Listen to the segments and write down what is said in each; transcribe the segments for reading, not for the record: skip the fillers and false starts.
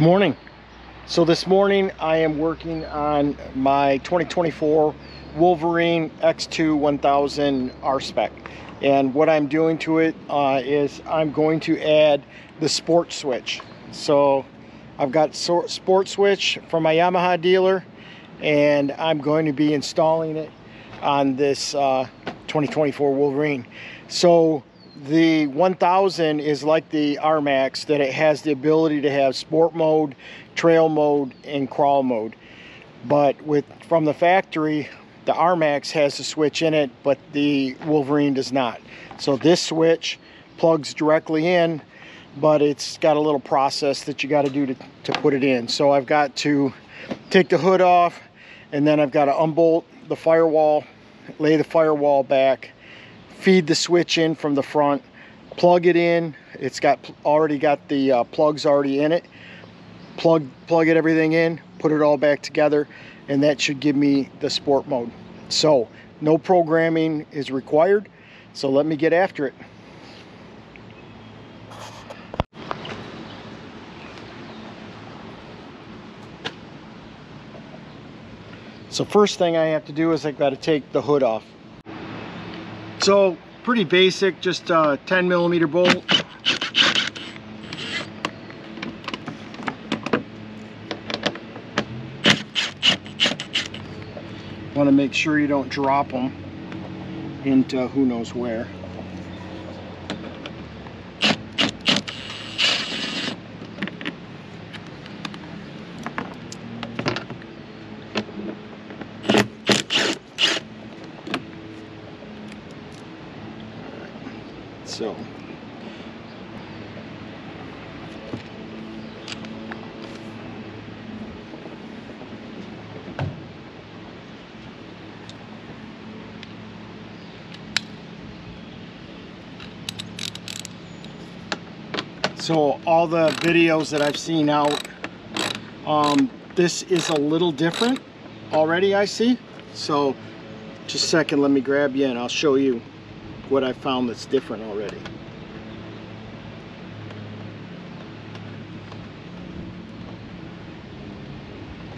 Morning. So this morning I am working on my 2024 Wolverine X2 1000 R-Spec, and what I'm doing to it is I'm going to add the sport switch. So I've got sport switch from my Yamaha dealer, and I'm going to be installing it on this 2024 Wolverine. So the 1000 is like the R-Max, that it has the ability to have sport mode, trail mode, and crawl mode. But from the factory, the R-Max has a switch in it, but the Wolverine does not. So this switch plugs directly in, but it's got a little process that you got to do to put it in. So I've got to take the hood off, and then I've got to unbolt the firewall, lay the firewall back, feed the switch in from the front, plug it in. It's already got the plugs already in it. Plug it everything in, put it all back together, and that should give me the sport mode. So no programming is required. So let me get after it. So first thing I have to do is I've got to take the hood off. So pretty basic, just a 10mm bolt. Want to make sure you don't drop them into who knows where. So all the videos that I've seen out, this is a little different already, I see. So just a second, let me grab you and I'll show you what I found that's different already.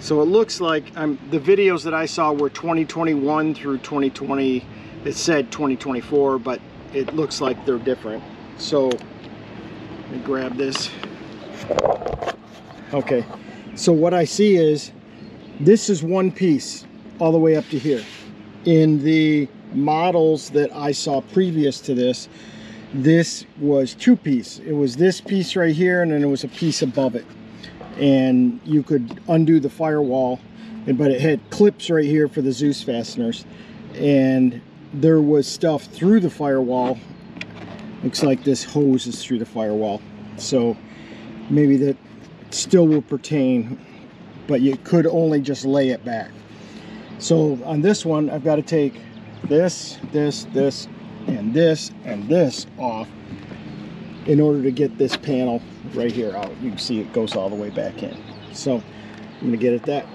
So it looks like the videos that I saw were 2021 through 2020. It said 2024, but it looks like they're different. So let me grab this. Okay, so what I see is this is one piece all the way up to here. In the models that I saw previous to this, this was two piece. It was this piece right here, and then it was a piece above it. And you could undo the firewall, but it had clips right here for the Zeus fasteners. And there was stuff through the firewall. Looks like this hose is through the firewall, so maybe that still will pertain, but you could only just lay it back. So on this one, I've got to take this, and this off in order to get this panel right here out. You can see it goes all the way back in. So I'm going to get at that.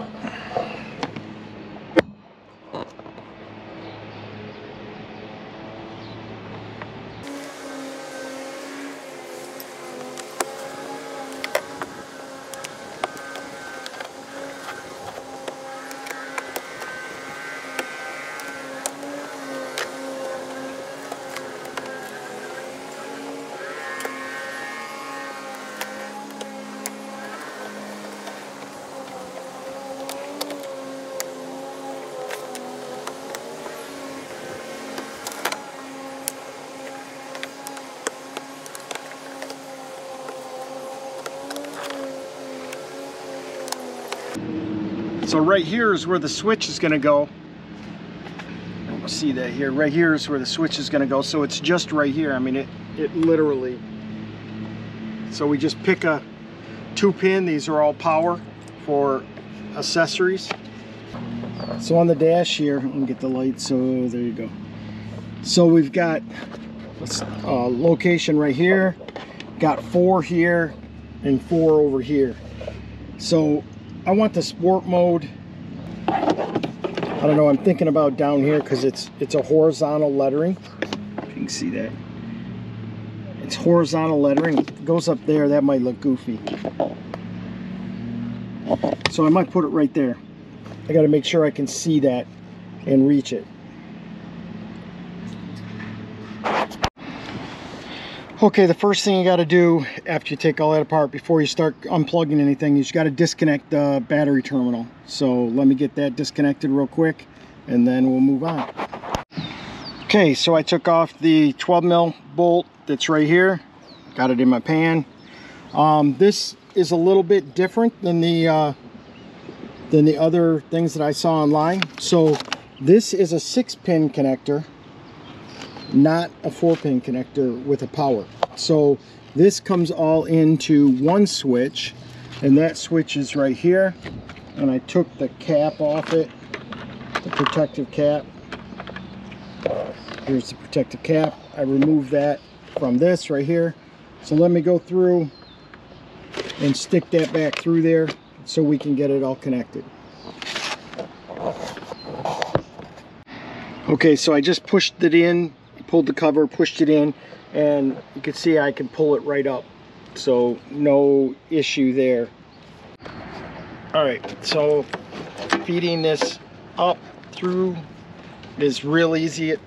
So right here is where the switch is going to go. You can see that here. Right here is where the switch is going to go. So it's just right here. I mean, it literally. So we just pick a 2-pin. These are all power for accessories. So on the dash here, let me get the light. So there you go. So we've got location right here. Got 4 here and 4 over here. So I want the sport mode. I don't know, I'm thinking about down here because it's a horizontal lettering. If you can see that. It's horizontal lettering. It goes up there, that might look goofy. So I might put it right there. I got to make sure I can see that and reach it. Okay, the first thing you got to do after you take all that apart, before you start unplugging anything, is you got to disconnect the battery terminal. So let me get that disconnected real quick and then we'll move on. Okay, so I took off the 12mm bolt that's right here, got it in my pan. This is a little bit different than the other things that I saw online. So this is a 6-pin connector, not a 4-pin connector with a power. So this comes all into one switch, and that switch is right here. And I took the cap off it, the protective cap. Here's the protective cap. I removed that from this right here. So let me go through and stick that back through there so we can get it all connected. Okay, so I just pushed it in, pulled the cover, pushed it in, and you can see I can pull it right up. So no issue there. All right, so feeding this up through is real easy. It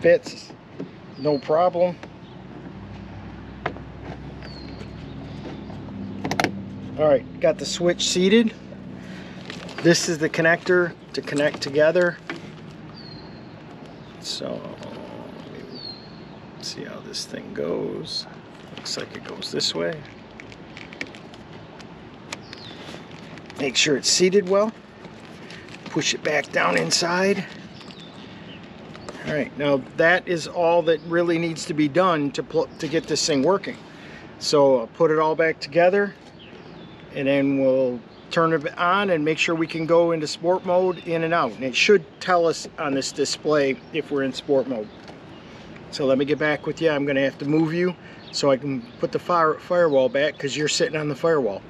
fits, no problem. All right, got the switch seated. This is the connector to connect together. So let's see how this thing goes. Looks like it goes this way. Make sure it's seated well. Push it back down inside. All right, now that is all that really needs to be done to get this thing working. So I'll put it all back together, and then we'll turn it on and make sure we can go into sport mode, in and out. And it should tell us on this display if we're in sport mode. So let me get back with you. I'm gonna have to move you so I can put the firewall back, because you're sitting on the firewall.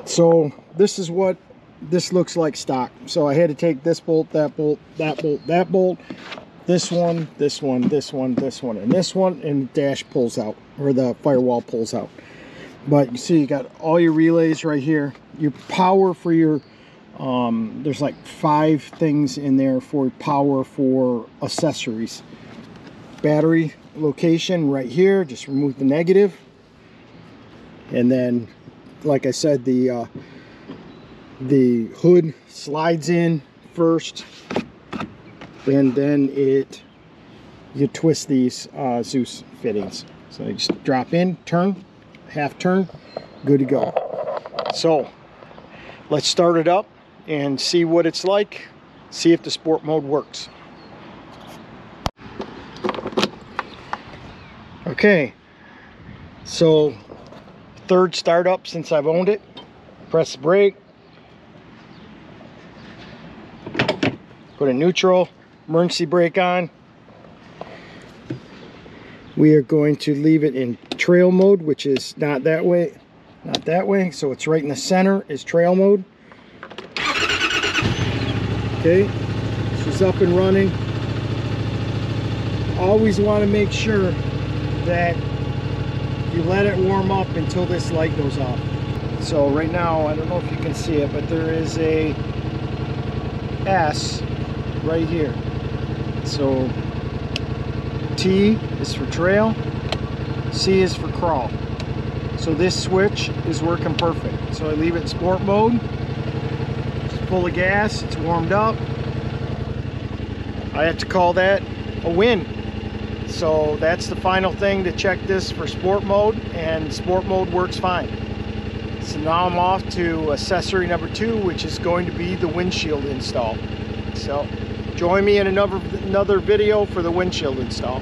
So this is what this looks like stock. So I had to take this bolt, that bolt, that bolt, that bolt, this one, this one, this one, this one, and this one, and the dash pulls out, or the firewall pulls out. But you see, you got all your relays right here. Your power for your, there's like 5 things in there for power for accessories. Battery location right here, just remove the negative. And then, like I said, the hood slides in first, and then you twist these Zeus fittings. So you just drop in, turn, half turn, good to go. So let's start it up and see what it's like, see if the sport mode works. Okay, so third startup since I've owned it. Press the brake, put a neutral, emergency brake on. We are going to leave it in trail mode, which is not that way, not that way. So it's right in the center is trail mode. Okay, she's up and running. Always want to make sure that you let it warm up until this light goes off. So right now, I don't know if you can see it, but there is a S right here. So T is for trail, C is for crawl. So this switch is working perfect. So I leave it in sport mode. It's full of gas, it's warmed up. I have to call that a win. So that's the final thing to check this for sport mode, and sport mode works fine. So now I'm off to accessory number 2, which is going to be the windshield install. So join me in another video for the windshield install.